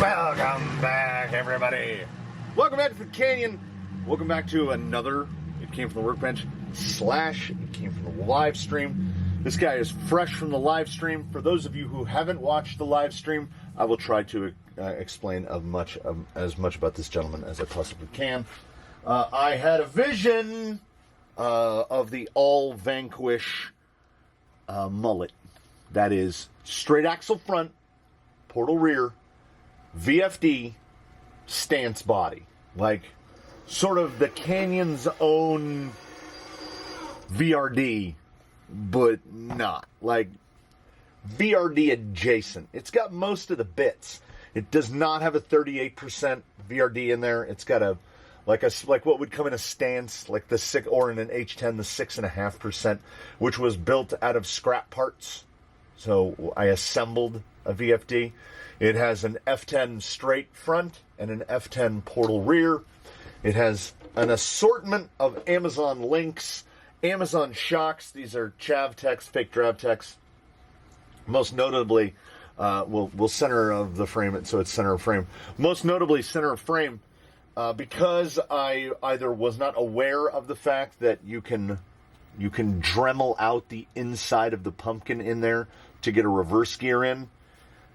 Welcome back, everybody. Welcome back to the Canyon. Welcome back to another It Came From the Workbench / It Came From the Live Stream. This guy is fresh from the live stream. For those of you who haven't watched the live stream, I will try to explain as much about this gentleman as I possibly can. I had a vision of the All Vanquish mullet. That is straight axle front, portal rear, VFD, stance body. Like, sort of the Canyon's own VRD, but not. Like, VRD adjacent. It's got most of the bits. It does not have a 38% VRD in there. It's got a like what would come in a stance, like the 6, or in an H10, the 6.5%, which was built out of scrap parts. So I assembled a VFD. It has an F10 straight front and an F10 portal rear. It has an assortment of Amazon links, Amazon shocks. These are Chavtex, fake Dravtex. Most notably, we'll center of the frame it so it's center of frame. Most notably, center of frame, because I either was not aware of the fact that you can Dremel out the inside of the pumpkin in there to get a reverse gear in.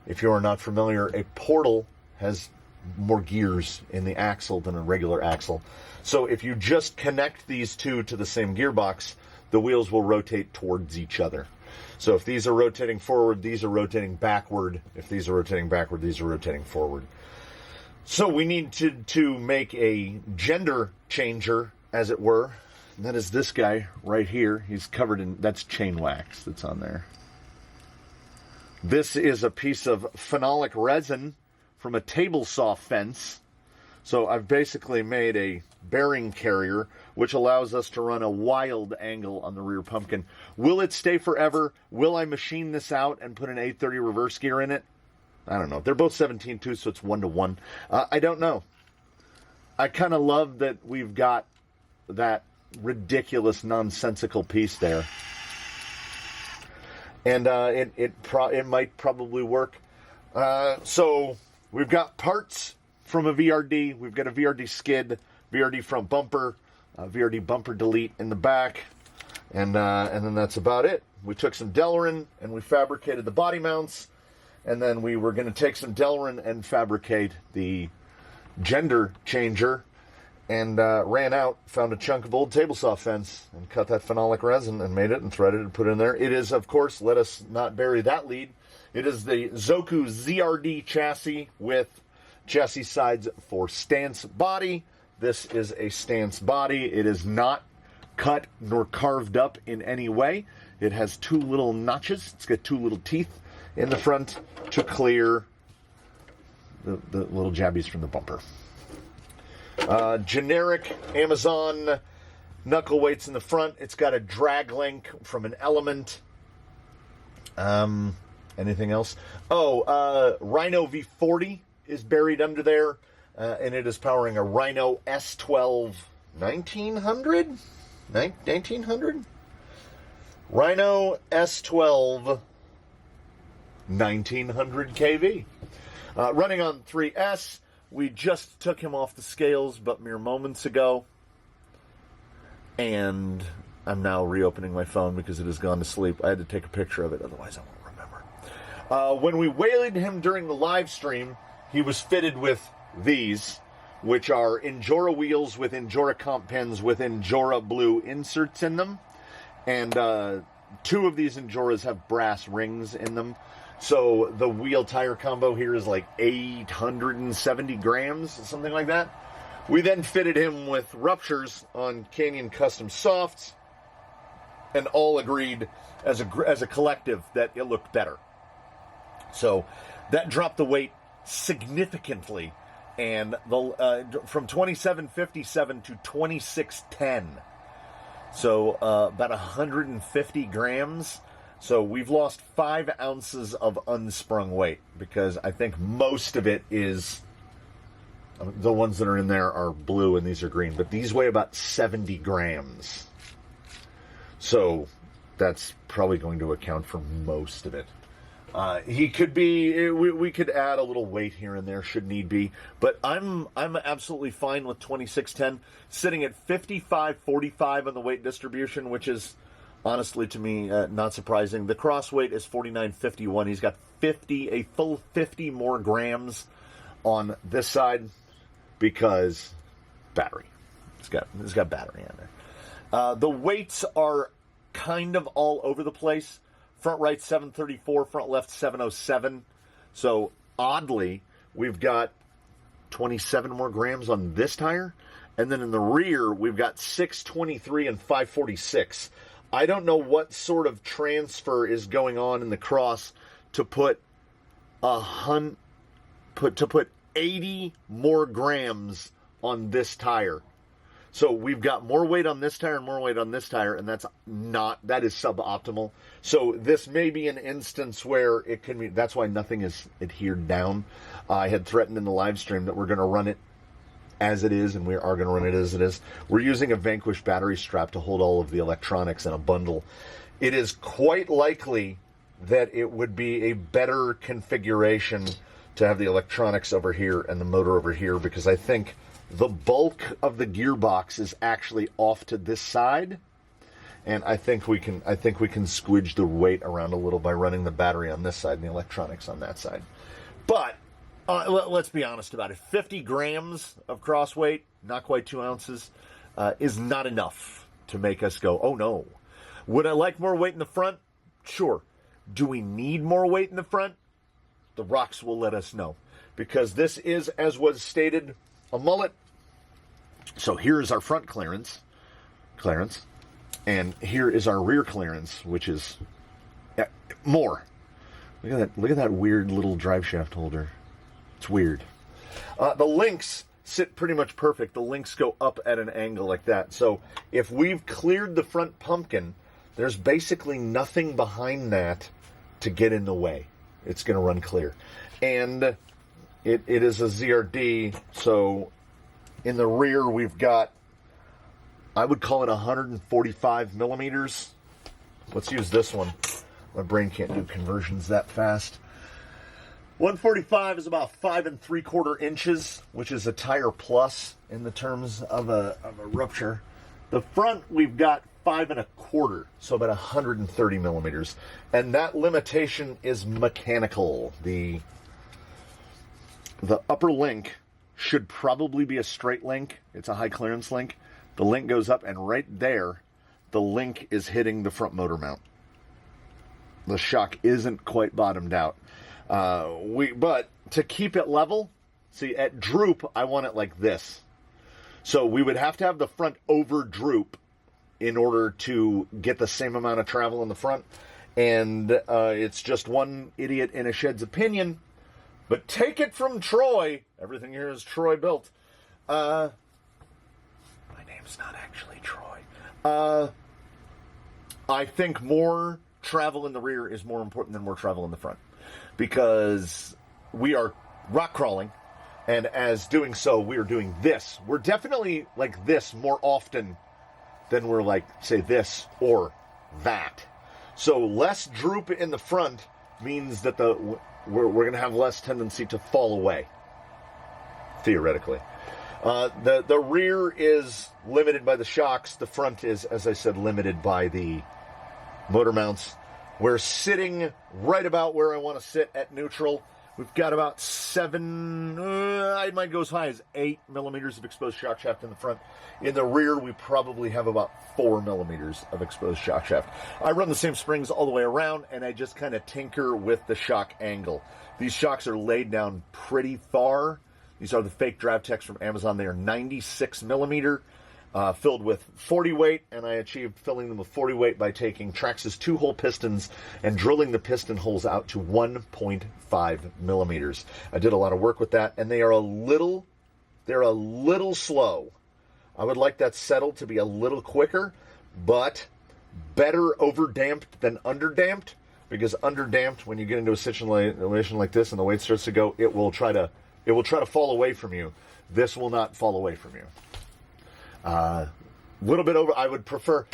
If you are not familiar, a portal has more gears in the axle than a regular axle. So if you just connect these two to the same gearbox, the wheels will rotate towards each other. So if these are rotating forward, these are rotating backward. If these are rotating backward, these are rotating forward. So we need to make a gender changer, as it were. And that is this guy right here. He's covered in, that's chain wax that's on there. This is a piece of phenolic resin from a table saw fence. So I've basically made a bearing carrier, which allows us to run a wild angle on the rear pumpkin. Will it stay forever? Will I machine this out and put an 830 reverse gear in it? I don't know. They're both 17.2, so it's 1-to-1. I don't know. I kind of love that we've got that ridiculous, nonsensical piece there. And it might probably work. So we've got parts from a VRD. We've got a VRD skid, VRD front bumper, VRD bumper delete in the back, and then that's about it. We took some Delrin and we fabricated the body mounts, and then we were going to take some Delrin and fabricate the gender changer, and ran out, found a chunk of old table saw fence, and cut that phenolic resin and made it and threaded it and put it in there. It is, of course, let us not bury that lead, it is the Zoku ZRD chassis with chassis sides for stance body. This is a stance body. It is not cut nor carved up in any way. It has two little notches. It's got two little teeth in the front to clear the little jabbies from the bumper. Generic Amazon knuckle weights in the front. It's got a drag link from an Element. Anything else? Rhino V40 is buried under there, and it is powering a Rhino S12 1900? 1900? Rhino S12 1900 kV. Running on 3S. We just took him off the scales but mere moments ago, and I'm now reopening my phone because it has gone to sleep. I had to take a picture of it, otherwise I won't remember. When we waylaid him during the live stream, he was fitted with these, which are Injora wheels with Injora comp pins with Injora blue inserts in them, and two of these Injoras have brass rings in them. So the wheel tire combo here is like 870 grams, something like that. We then fitted him with ruptures on Canyon Custom Softs, and all agreed as a collective that it looked better. So that dropped the weight significantly, and from 2757 to 2610. So about 150 grams. So we've lost 5 ounces of unsprung weight, because I think most of it is, the ones that are in there are blue and these are green, but these weigh about 70 grams. So that's probably going to account for most of it. He could be. We could add a little weight here and there should need be, but I'm absolutely fine with 2610 sitting at 55.45 on the weight distribution, which is honestly to me not surprising. The cross weight is 49.51. He's got a full 50 more grams on this side because battery. It's got battery on there. The weights are kind of all over the place. Front right 734, front left 707. So oddly, we've got 27 more grams on this tire. And then in the rear, we've got 623 and 546. I don't know what sort of transfer is going on in the cross to put 80 more grams on this tire. So we've got more weight on this tire and more weight on this tire, and that is suboptimal. So this may be an instance where it can be, that's why nothing is adhered down. I had threatened in the live stream that we're going to run it as it is, and we are going to run it as it is. We're using a Vanquish battery strap to hold all of the electronics in a bundle. It is quite likely that it would be a better configuration to have the electronics over here and the motor over here, because I think the bulk of the gearbox is actually off to this side, and I think we can squidge the weight around a little by running the battery on this side and the electronics on that side. But let's be honest about it. 50 grams of cross weight, not quite 2 ounces, is not enough to make us go, oh no. Would I like more weight in the front? Sure. Do we need more weight in the front? The rocks will let us know, because this is, as was stated, a mullet. So here is our front clearance, and here is our rear clearance, which is more. Look at that weird little drive shaft holder. It's weird. The links sit pretty much perfect. The links go up at an angle like that. So if we've cleared the front pumpkin, there's basically nothing behind that to get in the way. It's going to run clear. And it is a ZRD, so in the rear we've got, I would call it 145 millimeters. Let's use this one. My brain can't do conversions that fast. 145 is about 5 3/4 inches, which is a tire plus in the terms of a rupture. The front we've got 5 1/4, so about 130 millimeters, and that limitation is mechanical. The upper link should probably be a straight link. It's a high clearance link. The link goes up, and right there, the link is hitting the front motor mount. The shock isn't quite bottomed out. But to keep it level, see, at droop, I want it like this. So we would have to have the front over droop in order to get the same amount of travel in the front. And it's just one idiot in a shed's opinion. But take it from Troy. Everything here is Troy built. My name's not actually Troy. I think more travel in the rear is more important than more travel in the front, because we are rock crawling, and as doing so, we are doing this. We're definitely like this more often than we're like, say, this or that. So less droop in the front means that we're going to have less tendency to fall away, theoretically. The rear is limited by the shocks. The front is, as I said, limited by the motor mounts. We're sitting right about where I want to sit at neutral. We've got about 7, I might go as high as 8 millimeters of exposed shock shaft in the front. In the rear, we probably have about 4 millimeters of exposed shock shaft. I run the same springs all the way around, and I just kind of tinker with the shock angle. These shocks are laid down pretty far. These are the fake DriveTechs from Amazon. They are 96 millimeter, filled with 40 weight, and I achieved filling them with 40 weight by taking Traxxas 2-hole pistons and drilling the piston holes out to 1.5 millimeters. I did a lot of work with that, and they're a little slow. I would like that settled to be a little quicker, but better over-damped than under-damped, because under-damped, when you get into a situation like this and the weight starts to go, it will try to fall away from you. This will not fall away from you. Little bit over. I would prefer,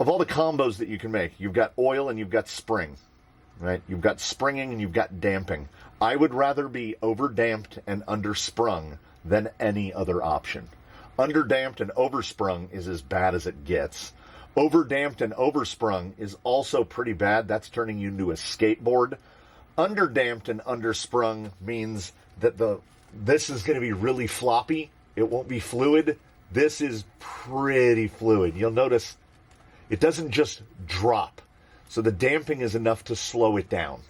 of all the combos that you can make, you've got oil and you've got spring. right? You've got springing and you've got damping. I would rather be over-damped and undersprung than any other option. Under-damped and oversprung is as bad as it gets. Over-damped and oversprung is also pretty bad. That's turning you into a skateboard. Under-damped and undersprung means that this is going to be really floppy. It won't be fluid. This is pretty fluid. You'll notice it doesn't just drop. So the damping is enough to slow it down.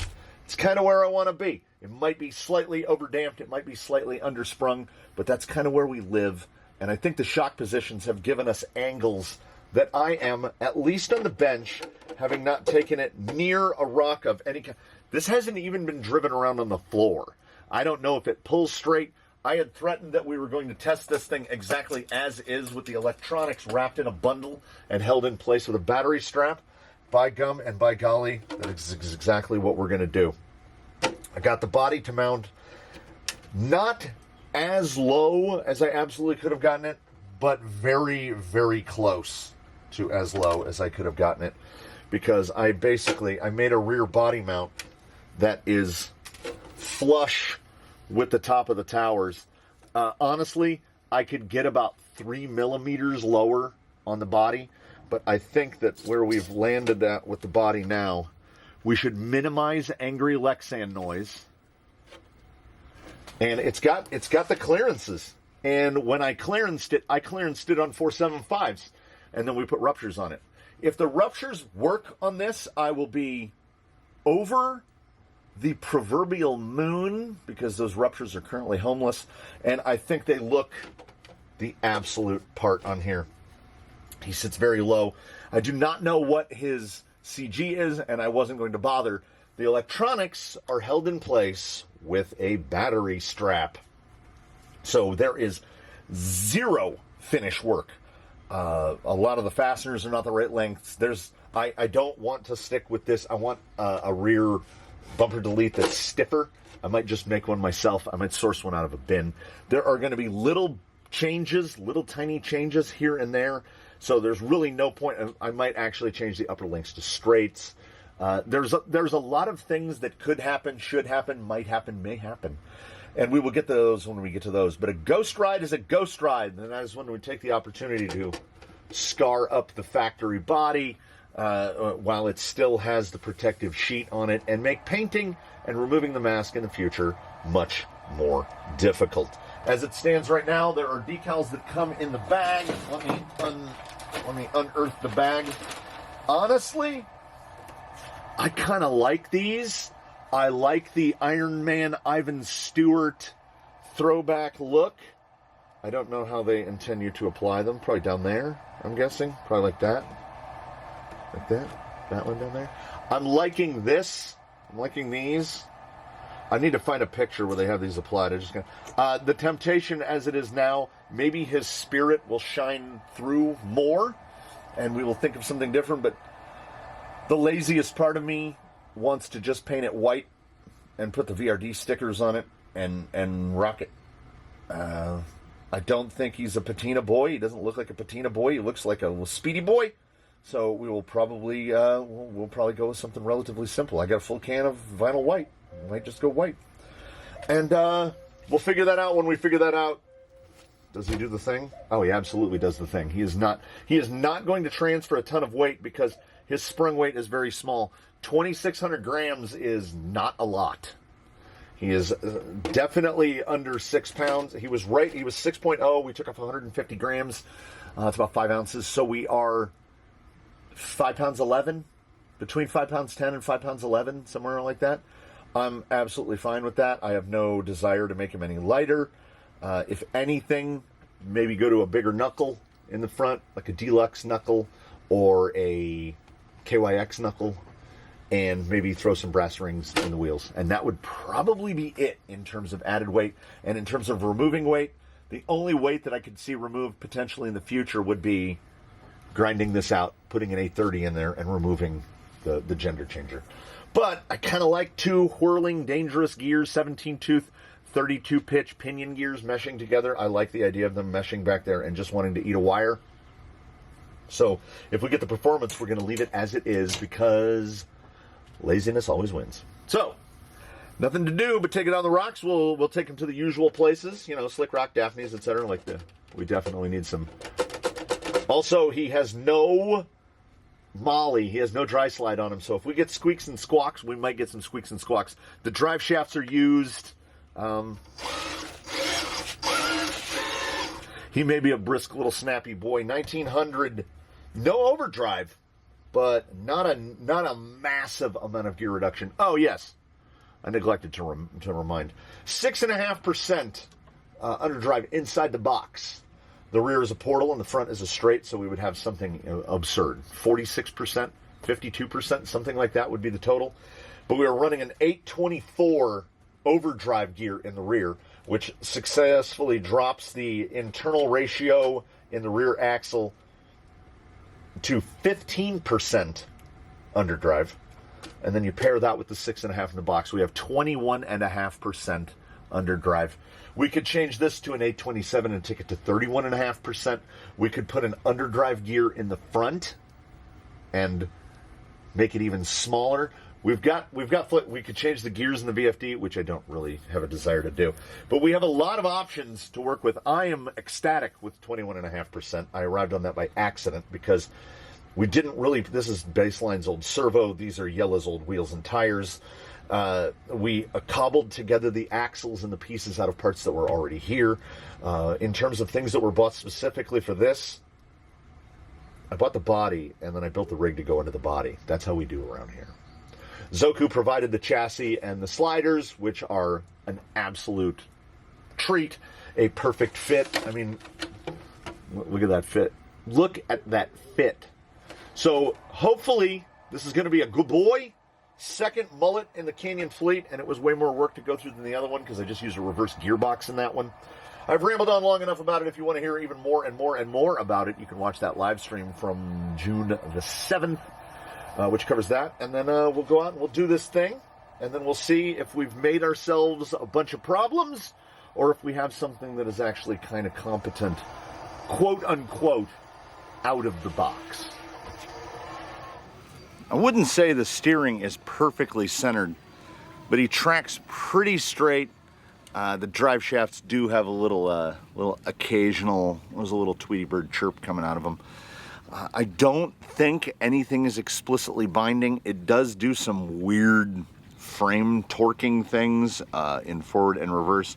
It's kind of where I want to be. It might be slightly over-damped. It might be slightly undersprung. But that's kind of where we live. And I think the shock positions have given us angles that I am, at least on the bench, having not taken it near a rock of any kind. This hasn't even been driven around on the floor. I don't know if it pulls straight. I had threatened that we were going to test this thing exactly as is with the electronics wrapped in a bundle and held in place with a battery strap. By gum and by golly, that is exactly what we're going to do. I got the body to mount not as low as I absolutely could have gotten it, but very, very close to as low as I could have gotten it, because I made a rear body mount that is flush with the top of the towers. Honestly, I could get about 3 millimeters lower on the body, but I think that where we've landed at with the body now, we should minimize angry Lexan noise. And it's got the clearances. And when I clearanced it on 475s, and then we put ruptures on it. If the ruptures work on this, I will be over the proverbial moon, because those ruptures are currently homeless, and I think they look the absolute part on here. He sits very low. I do not know what his CG is, and I wasn't going to bother. The electronics are held in place with a battery strap. So there is zero finish work. A lot of the fasteners are not the right lengths. I don't want to stick with this. I want a rear bumper delete that's stiffer. I might just make one myself. I might source one out of a bin. There are going to be little tiny changes here and there. So there's really no point. I might actually change the upper links to straights. There's a lot of things that could happen, should happen, might happen, may happen. And we will get to those when we get to those. But a ghost ride is a ghost ride. And that is when we take the opportunity to scar up the factory body while it still has the protective sheet on it, and make painting and removing the mask in the future much more difficult. As it stands right now, there are decals that come in the bag. Let me unearth the bag. Honestly, I kind of like these. I like the Iron Man Ivan Stewart throwback look. I don't know how they intend you to apply them. Probably down there, I'm guessing. Probably like that. Like that. That one down there. I'm liking this. I'm liking these. I need to find a picture where they have these applied. The temptation as it is now, maybe his spirit will shine through more, and we will think of something different, but the laziest part of me wants to just paint it white and put the VRD stickers on it and rock it. I don't think he's a patina boy. He doesn't look like a patina boy. He looks like a speedy boy. So we will probably we'll probably go with something relatively simple. I got a full can of vinyl white. I might just go white. And we'll figure that out when we figure that out. Does he do the thing? Oh, he absolutely does the thing. He is not going to transfer a ton of weight because his sprung weight is very small. 2,600 grams is not a lot. He is definitely under 6 pounds. He was right. He was 6.0. We took off 150 grams. That's about 5 ounces. So we are 5 pounds 11, between 5 pounds 10 and 5 pounds 11, somewhere like that. I'm absolutely fine with that. I have no desire to make him any lighter. If anything, maybe go to a bigger knuckle in the front, like a deluxe knuckle or a KYX knuckle, and maybe throw some brass rings in the wheels. And that would probably be it in terms of added weight. And in terms of removing weight, the only weight that I could see removed potentially in the future would be grinding this out, putting an 830 in there, and removing the gender changer. But I kind of like two whirling, dangerous gears, 17-tooth, 32-pitch pinion gears meshing together. I like the idea of them meshing back there and just wanting to eat a wire. So if we get the performance, we're going to leave it as it is because Laziness always wins. So, nothing to do but take it on the rocks. We'll take them to the usual places, you know, Slick Rock, Daphne's, etc. We definitely need some. Also, he has no molly. He has no dry slide on him. So if we get squeaks and squawks, we might get some squeaks and squawks. The drive shafts are used. He may be a brisk little snappy boy. 1900, no overdrive, but not a massive amount of gear reduction. Oh yes, I neglected to remind. 6.5% underdrive inside the box. The rear is a portal and the front is a straight, so we would have something absurd. 46%, 52%, something like that would be the total. But we are running an 824 overdrive gear in the rear, which successfully drops the internal ratio in the rear axle to 15% underdrive. And then you pair that with the 6.5 in the box. We have 21.5% underdrive. We could change this to an 827 and take it to 31.5%. We could put an underdrive gear in the front and make it even smaller. We could change the gears in the VFD, which I don't really have a desire to do. But we have a lot of options to work with. I am ecstatic with 21.5%. I arrived on that by accident because we didn't really, this is Baseline's old servo. These are Yella's old wheels and tires. We cobbled together the axles and the pieces out of parts that were already here. In terms of things that were bought specifically for this, I bought the body and then I built the rig to go into the body. That's how we do around here. Zoku provided the chassis and the sliders, which are an absolute treat, a perfect fit. I mean, look at that fit. Look at that fit. So hopefully this is going to be a good boy. Second mullet in the Canyon fleet, and it was way more work to go through than the other one because I just used a reverse gearbox in that one. I've rambled on long enough about it. If you want to hear even more and more and more about it, you can watch that live stream from June the 7th. Which covers that, and then we'll go out and we'll do this thing, and then we'll see if we've made ourselves a bunch of problems, or if we have something that is actually kind of competent, quote unquote, out of the box. I wouldn't say the steering is perfectly centered, but he tracks pretty straight. The drive shafts do have a little occasional, there's a little Tweety Bird chirp coming out of them. I don't think anything is explicitly binding. It does do some weird frame torquing things in forward and reverse.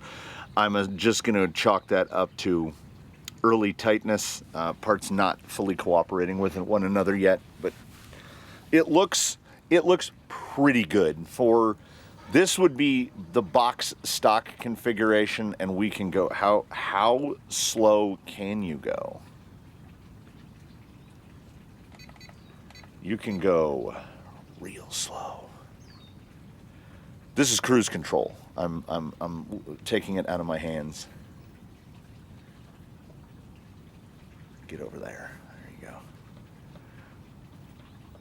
I'm just going to chalk that up to early tightness, parts not fully cooperating with one another yet, but it looks pretty good. For this would be the box stock configuration, and we can go, how slow can you go? You can go real slow. This is cruise control. I'm taking it out of my hands. Get over there. There you go.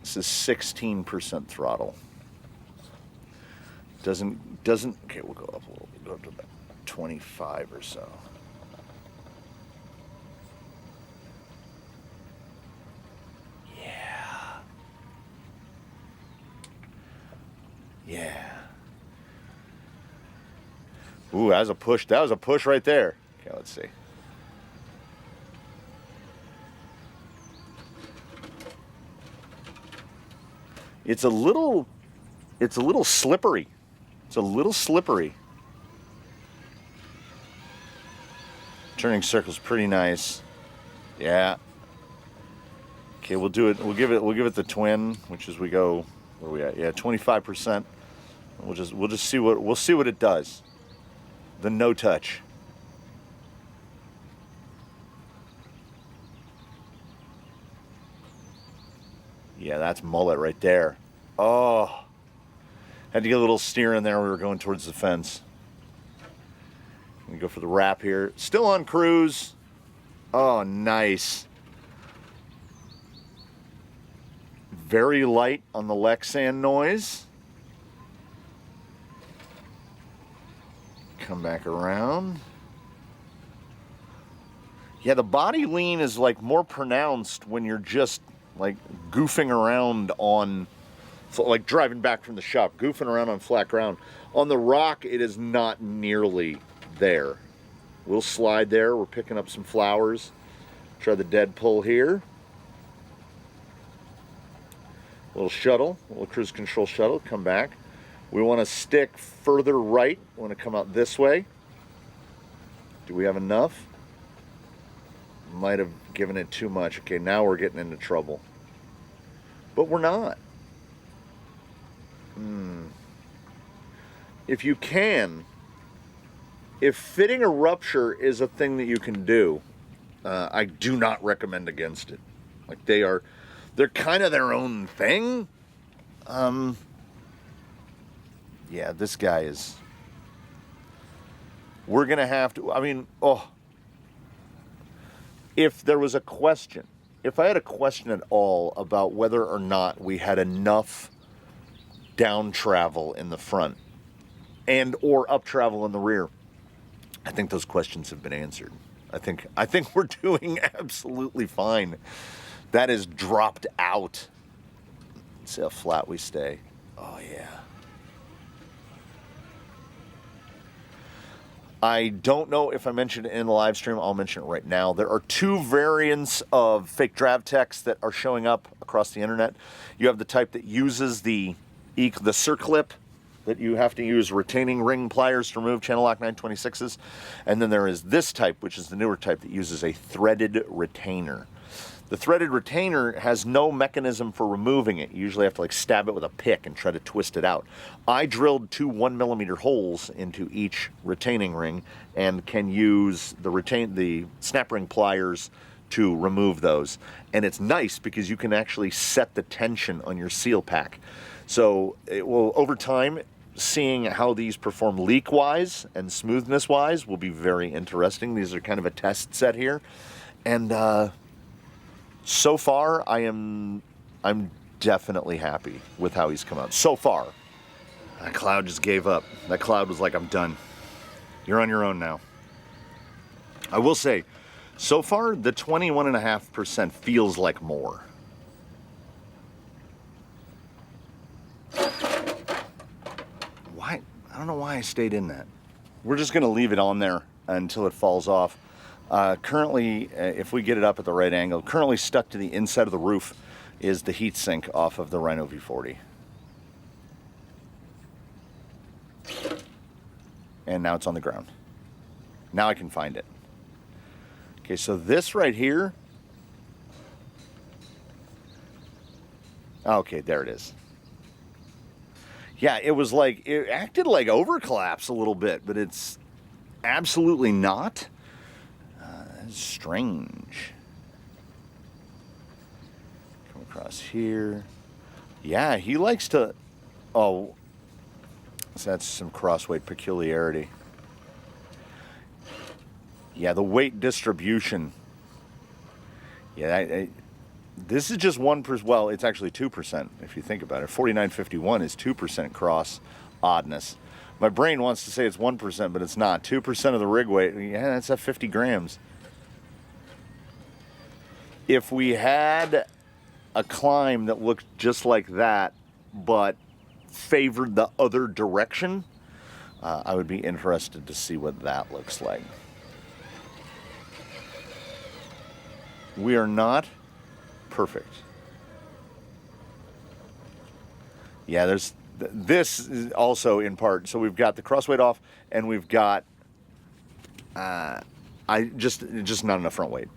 This is 16% throttle. Doesn't. Okay, we'll go up a little bit. Go up to about 25 or so. Yeah. Ooh, that was a push. That was a push right there. Okay, let's see. It's a little slippery. It's a little slippery. Turning circle's pretty nice. Yeah. Okay, we'll do it. We'll give it the twin, which is we go, where are we at? Yeah, 25%. We'll just see what it does. The no touch. Yeah, that's mullet right there. Oh, had to get a little steer in there. We were going towards the fence. We go for the wrap here. Still on cruise. Oh, nice. Very light on the Lexan noise. Come back around. Yeah, the body lean is like more pronounced when you're just like goofing around on like driving back from the shop, goofing around on flat ground. On the rock, it is not nearly there. We'll slide there. We're picking up some flowers. Try the dead pull here. Little shuttle, little cruise control shuttle, come back. We want to stick further right. We want to come out this way. Do we have enough? Might have given it too much. Okay, now we're getting into trouble. But we're not. If you can, if fitting a rupture is a thing that you can do, I do not recommend against it. Like they're kind of their own thing. Yeah, this guy is. We're gonna have to. I mean, if there was a question, if I had a question at all about whether or not we had enough down travel in the front and or up travel in the rear, I think those questions have been answered. I think we're doing absolutely fine. That is dropped out. Let's see how flat we stay. Oh yeah. I don't know if I mentioned it in the live stream. I'll mention it right now. There are two variants of fake drav techs that are showing up across the internet. You have the type that uses the circlip, that you have to use retaining ring pliers to remove channel lock 926s. And then there is this type, which is the newer type, that uses a threaded retainer. The threaded retainer has no mechanism for removing it. You usually have to like stab it with a pick and try to twist it out. I drilled 2 1mm holes into each retaining ring and can use the snap ring pliers to remove those. And it's nice because you can actually set the tension on your seal pack. So it will, over time, seeing how these perform leak-wise and smoothness-wise will be very interesting. These are kind of a test set here. And so far, I'm definitely happy with how he's come out. So far. That cloud just gave up. That cloud was like, I'm done. You're on your own now. I will say, so far, the 21.5% feels like more. Why? I don't know why I stayed in that. We're just going to leave it on there until it falls off. Currently, if we get it up at the right angle, currently stuck to the inside of the roof is the heat sink off of the Rhino V40. And now it's on the ground. Now I can find it. Okay, so this right here. Okay, there it is. Yeah, it was like, it acted like overclaps a little bit, but it's absolutely not. Strange. Come across here. Yeah, he likes to. Oh, so that's some crossweight peculiarity. Yeah, the weight distribution. Yeah, this is just 1%. Well, it's actually 2% if you think about it. 4951 is 2% cross oddness. My brain wants to say it's 1%, but it's not. 2% of the rig weight. Yeah, that's at 50 grams. If we had a climb that looked just like that, but favored the other direction, I would be interested to see what that looks like. We are not perfect. Yeah, this is also in part. So we've got the crossweight off, and we've got just not enough front weight.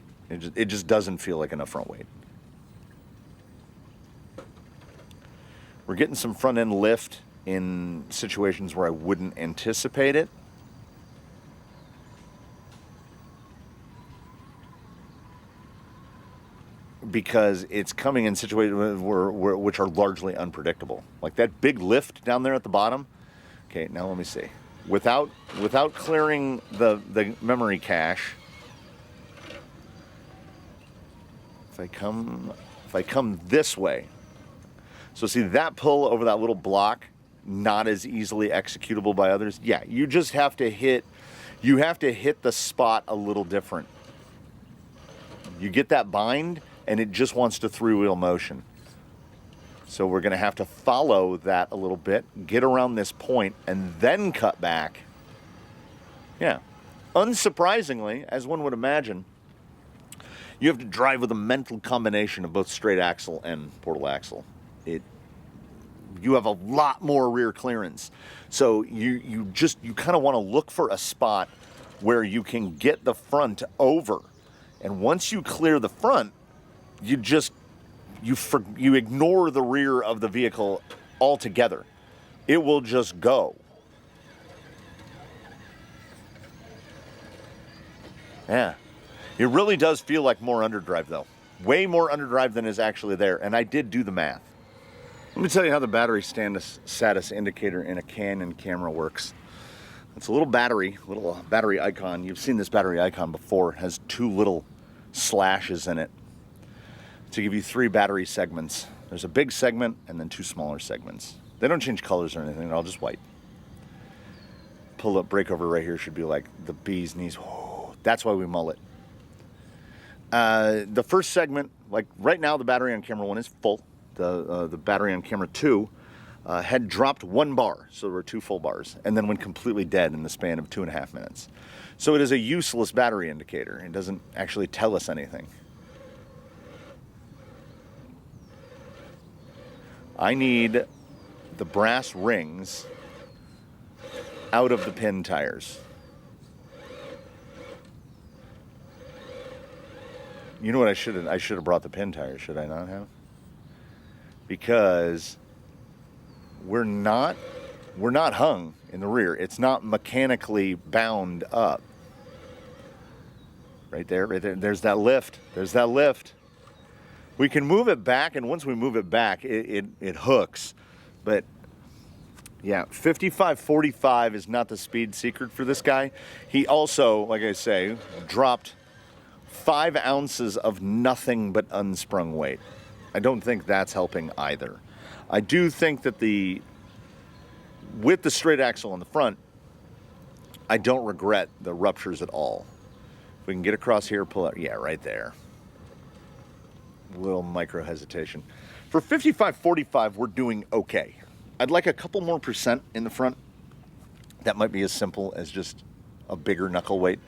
It just doesn't feel like enough front weight. We're getting some front end lift in situations where I wouldn't anticipate it. Because it's coming in situations which are largely unpredictable. Like that big lift down there at the bottom. Okay, now let me see. Without clearing the memory cache, if I come this way, so see that pull over that little block, not as easily executable by others. Yeah, you just have to hit the spot a little different. You get that bind, and it just wants to three-wheel motion. So we're going to have to follow that a little bit, get around this point, and then cut back. Yeah. Unsurprisingly, as one would imagine, you have to drive with a mental combination of both straight axle and portal axle. You have a lot more rear clearance. So you kind of want to look for a spot where you can get the front over. And once you clear the front, you ignore the rear of the vehicle altogether. It will just go. Yeah. It really does feel like more underdrive, though. Way more underdrive than is actually there. And I did do the math. Let me tell you how the battery status indicator in a Canyon camera works. It's a little battery icon. You've seen this battery icon before. It has two little slashes in it to give you 3 battery segments. There's a big segment and then 2 smaller segments. They don't change colors or anything. They're all just white. Pull up breakover right here should be like the bee's knees. Whoa. That's why we mull it. The first segment, like right now, the battery on camera 1 is full. The battery on camera 2 had dropped 1 bar, so there were 2 full bars, and then went completely dead in the span of 2.5 minutes. So it is a useless battery indicator. It doesn't actually tell us anything. I need the brass rings out of the pin tires. You know what I should have brought the pin tires, should I not have? Because we're not hung in the rear. It's not mechanically bound up. Right there. There's that lift. There's that lift. We can move it back, and once we move it back, it hooks. But yeah, 55-45 is not the speed secret for this guy. He also, like I say, dropped 5 ounces of nothing but unsprung weight. I don't think that's helping either. I do think that with the straight axle on the front, I don't regret the ruptures at all. If we can get across here, pull out, yeah, right there. Little micro hesitation. For 55-45, we're doing okay. I'd like a couple more percent in the front. That might be as simple as just a bigger knuckle weight.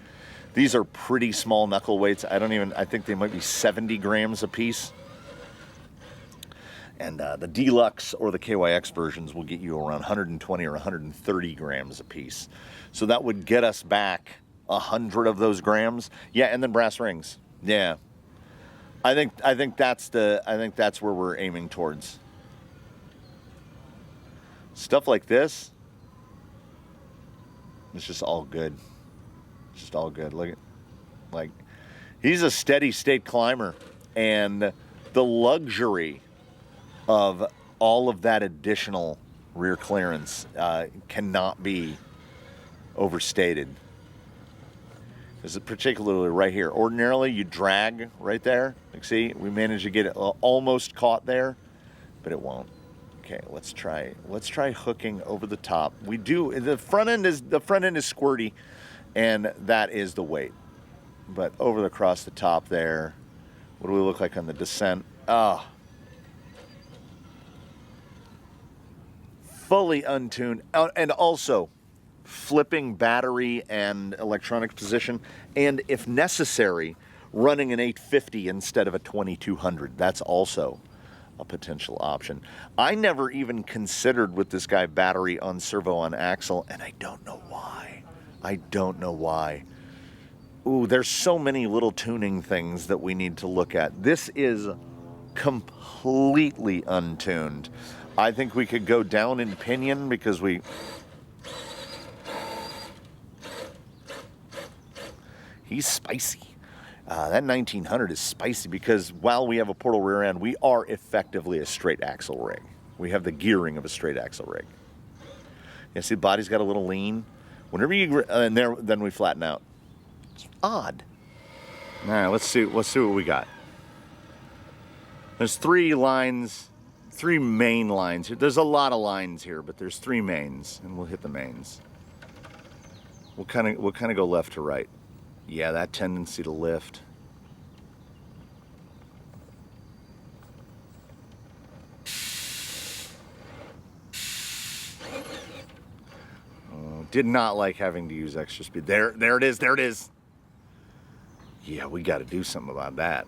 These are pretty small knuckle weights. I think they might be 70 grams a piece. And the Deluxe or the KYX versions will get you around 120 or 130 grams a piece. So that would get us back 100 of those grams. Yeah, and then brass rings. Yeah. I think that's where we're aiming towards. Stuff like this, it's just all good. It's just all good. Look at, he's a steady state climber, and the luxury of all of that additional rear clearance cannot be overstated. This is particularly right here. Ordinarily, you drag right there. Like, see, we managed to get it almost caught there, but it won't. Okay, let's try hooking over the top. We do. The front end is squirty, and that is the weight. But across the top there, what do we look like on the descent? Fully untuned, and also flipping battery and electronic position, and if necessary, running an 850 instead of a 2200. That's also a potential option. I never even considered with this guy battery on servo on axle, and I don't know why. Ooh, there's so many little tuning things that we need to look at. This is completely untuned. I think we could go down in pinion because he's spicy. That 1900 is spicy because while we have a portal rear end, we are effectively a straight axle rig. We have the gearing of a straight axle rig. You see, the body's got a little lean. Whenever you then we flatten out. It's odd. All right, let's see what we got. There's 3 lines. 3 main lines here. There's a lot of lines here, but there's 3 mains, and we'll hit the mains. We'll kind of go left to right. Yeah, that tendency to lift. Did not like having to use extra speed. There it is, there it is. Yeah, we got to do something about that.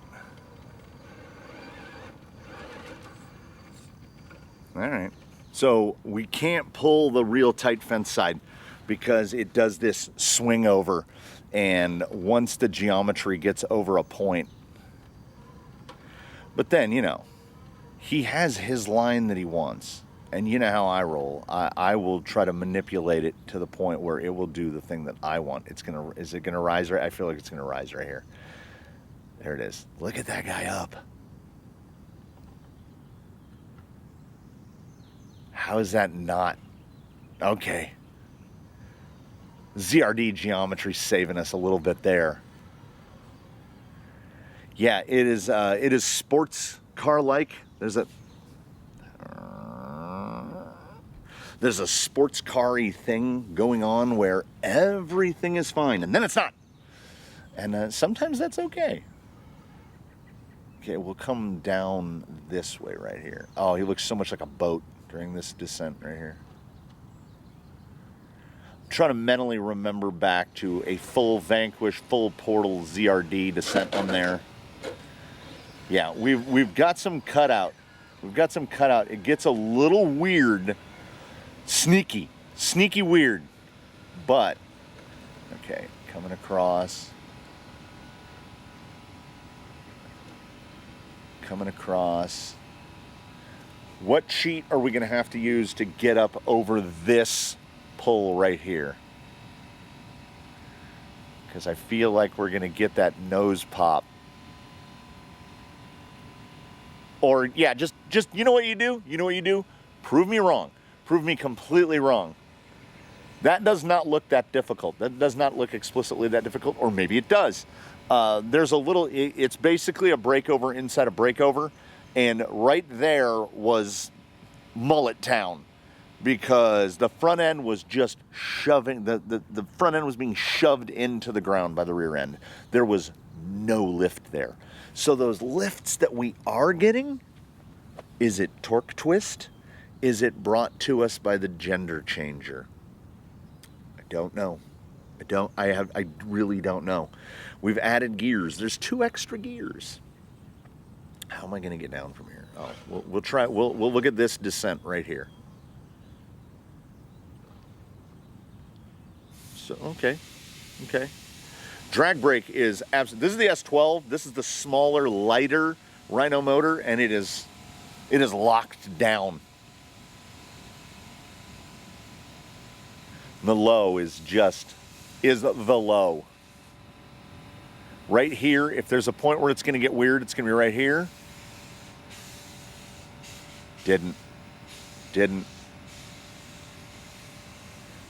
All right. So we can't pull the real tight fence side because it does this swing over. And once the geometry gets over a point, but then, you know, he has his line that he wants. And you know how I roll. I will try to manipulate it to the point where it will do the thing that I want. Is it gonna rise right? I feel like it's gonna rise right here. There it is. Look at that guy up. How is that not? Okay. ZRD geometry saving us a little bit there. Yeah, it is sports car like. There's a sports car-y thing going on where everything is fine, and then it's not. And sometimes that's okay. Okay, we'll come down this way right here. Oh, he looks so much like a boat during this descent right here. I'm trying to mentally remember back to a full Vanquish, full Portal ZRD descent on there. Yeah, we've got some cutout. We've got some cutout. It gets a little weird. Sneaky weird, but okay, coming across, what cheat are we gonna have to use to get up over this pull right here? Because I feel like we're gonna get that nose pop. Or yeah, just you know what you do? Prove me wrong. Prove me completely wrong. That does not look that difficult. That does not look explicitly that difficult, or maybe it does. There's a little, it's basically a breakover inside a breakover, and right there was Mullet Town, because the front end was just shoving, the front end was being shoved into the ground by the rear end. There was no lift there. So those lifts that we are getting, is it torque twist? Is it brought to us by the gender changer? I don't know. I really don't know. We've added gears. There's 2 extra gears. How am I going to get down from here? Oh, we'll try. We'll look at this descent right here. So okay. Drag brake is absolute. This is the S12. This is the smaller, lighter Rhino motor, and it is locked down. The low is the low. Right here, if there's a point where it's going to get weird, it's going to be right here. Didn't.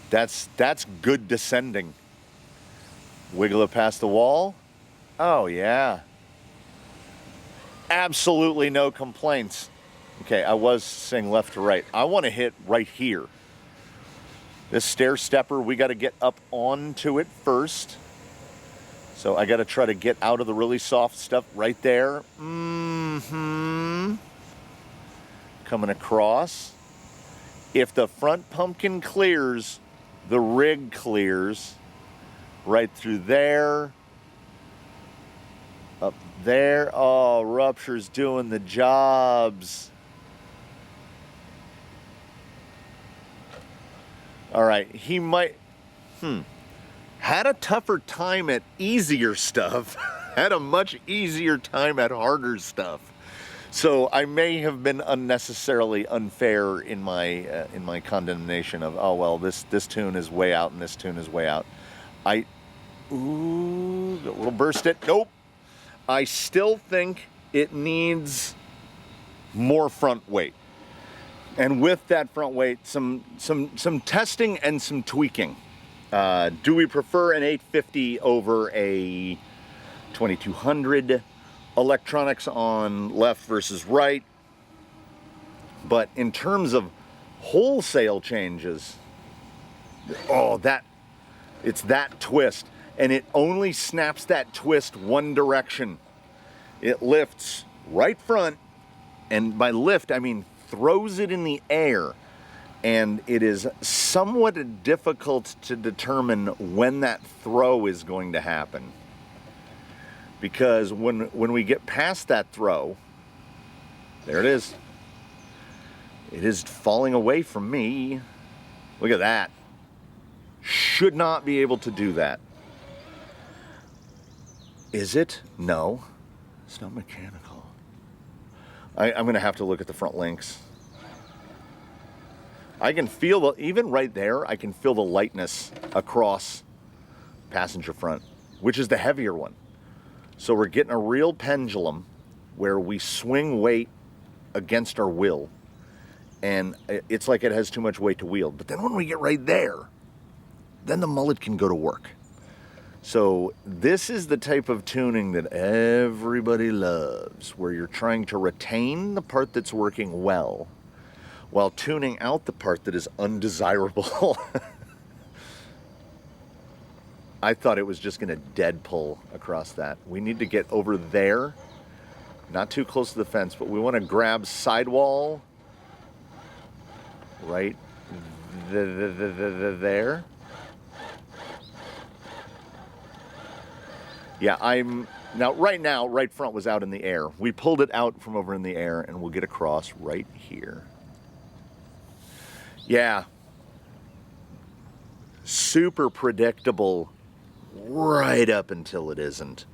That's good descending. Wiggle it past the wall. Oh, yeah. Absolutely no complaints. Okay, I was saying left to right. I want to hit right here. This stair stepper, we got to get up onto it first. So I got to try to get out of the really soft stuff right there. Coming across. If the front pumpkin clears, the rig clears. Right through there. Up there. Oh, Rupture's doing the jobs. All right, he might, had a tougher time at easier stuff, had a much easier time at harder stuff. So I may have been unnecessarily unfair in my condemnation of, oh, well, this tune is way out and this tune is way out. A little burst it, nope. I still think it needs more front weight. And with that front weight, some testing and some tweaking. Do we prefer an 850 over a 2200? Electronics on left versus right. But in terms of wholesale changes, it's that twist. And it only snaps that twist one direction. It lifts right front, and by lift, I mean throws it in the air And it is somewhat difficult to determine when that throw is going to happen. Because when we get past that throw, there it is. It is falling away from me. Look at that. Should not be able to do that. Is it? No. It's not mechanical. I'm going to have to look at the front links. I can feel, even right there, I can feel the lightness across passenger front, which is the heavier one. So we're getting a real pendulum where we swing weight against our will. And it's like it has too much weight to wield. But then when we get right there, then the mullet can go to work. So this is the type of tuning that everybody loves, where you're trying to retain the part that's working well while tuning out the part that is undesirable. I thought it was just going to dead pull across that. We need to get over there, not too close to the fence, but we want to grab sidewall right there. Yeah, right front was out in the air. We pulled it out from over in the air, and we'll get across right here. Yeah. Super predictable right up until it isn't.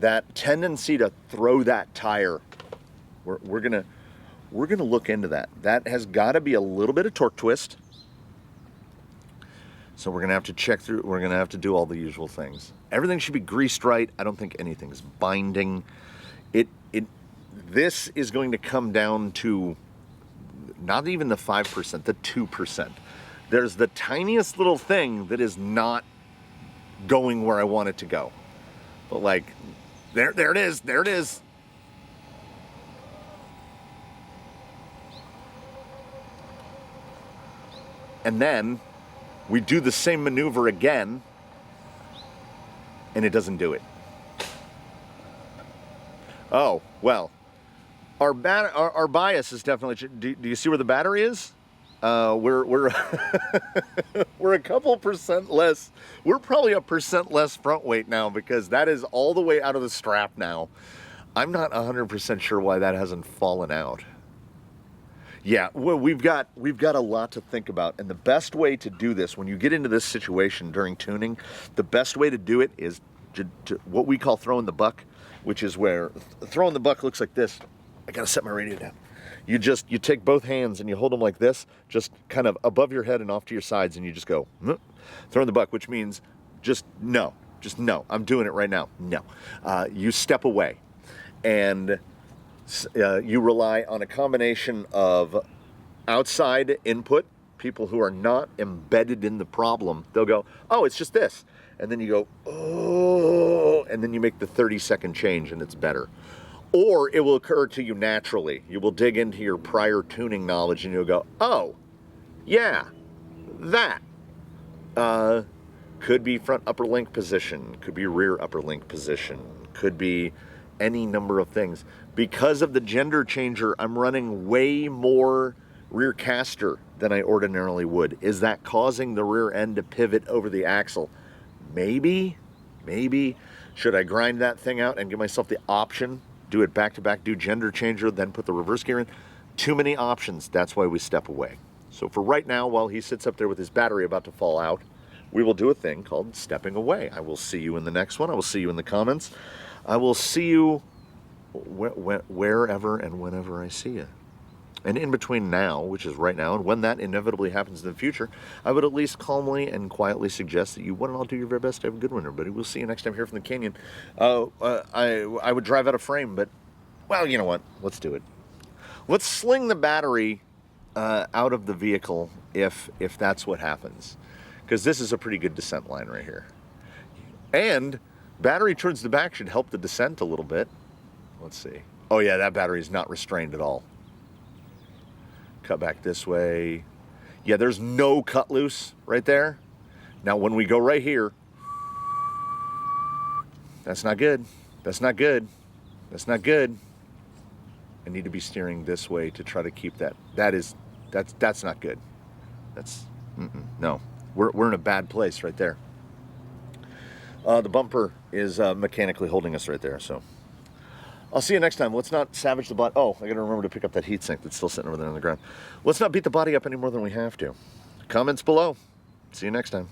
That tendency to throw that tire, we're gonna look into that. That has got to be a little bit of torque twist. So we're gonna have to check through. We're gonna have to do all the usual things. Everything should be greased right. I don't think anything's binding. This is going to come down to not even the 5%, the 2%. There's the tiniest little thing that is not going where I want it to go. But like, there it is. There it is. And then we do the same maneuver again, and it doesn't do it. Oh, well, our bias is definitely, do you see where the battery is? We're we're a couple percent less. We're probably a percent less front weight now, because that is all the way out of the strap now. I'm not 100% sure why that hasn't fallen out. Yeah, well, we've got a lot to think about, and the best way to do this when you get into this situation during tuning, the best way to do it is to what we call throwing the buck, which is where throwing the buck looks like this. I gotta set my radio down. You take both hands and you hold them like this, just kind of above your head and off to your sides, and you just go throwing the buck, which means just no. I'm doing it right now. No, you step away, and you rely on a combination of outside input, people who are not embedded in the problem. They'll go, oh, it's just this. And then you go, oh, and then you make the 30-second change, and it's better. Or it will occur to you naturally. You will dig into your prior tuning knowledge, and you'll go, oh, yeah, that. Could be front upper link position, could be rear upper link position, could be any number of things. Because of the gender changer, I'm running way more rear caster than I ordinarily would. Is that causing the rear end to pivot over the axle? Maybe. Should I grind that thing out and give myself the option, do it back to back, do gender changer, then put the reverse gear in? Too many options. That's why we step away. So for right now, while he sits up there with his battery about to fall out, we will do a thing called stepping away. I will see you in the next one. I will see you in the comments. I will see you wherever and whenever I see you. And in between now, which is right now, and when that inevitably happens in the future, I would at least calmly and quietly suggest that you one and all do your very best to have a good one, everybody. We'll see you next time here from the canyon. I would drive out of frame, but, well, you know what? Let's do it. Let's sling the battery out of the vehicle if that's what happens. Because this is a pretty good descent line right here. And battery towards the back should help the descent a little bit. Let's see. Oh yeah, that battery is not restrained at all. Cut back this way. Yeah, there's no cut loose right there. Now when we go right here, that's not good. That's not good. That's not good. I need to be steering this way to try to keep that. That's not good. That's, no. We're in a bad place right there. The bumper is mechanically holding us right there, so. I'll see you next time. Let's not savage the body. Oh, I gotta remember to pick up that heatsink that's still sitting over there on the ground. Let's not beat the body up any more than we have to. Comments below. See you next time.